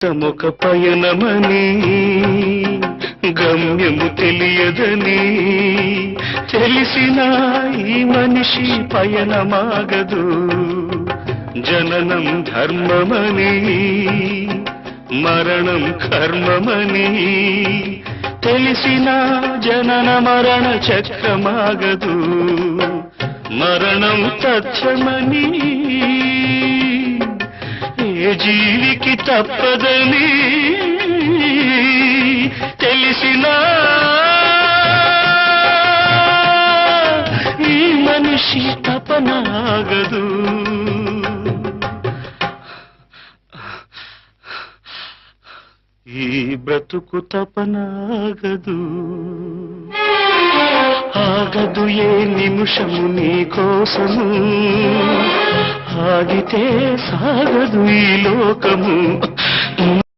తమొక పయనమని గమ్యము తెలియదని తెలిసిన ఈ మనిషి పయనమాగదు. జననం ధర్మమని మరణం కర్మమని తెలిసిన జనన మరణ చక్రమాగదు. మరణం తథ్యమని ఏ జీవికి తప్పదని తెలిసినా ఈ మనిషి తపనాగదు. ఈ బ్రతుకు తపనాగదు. ఆగదు ఏ నిమిషము నీ కోసము, ఆగితే సాగదు ఈ లోకము.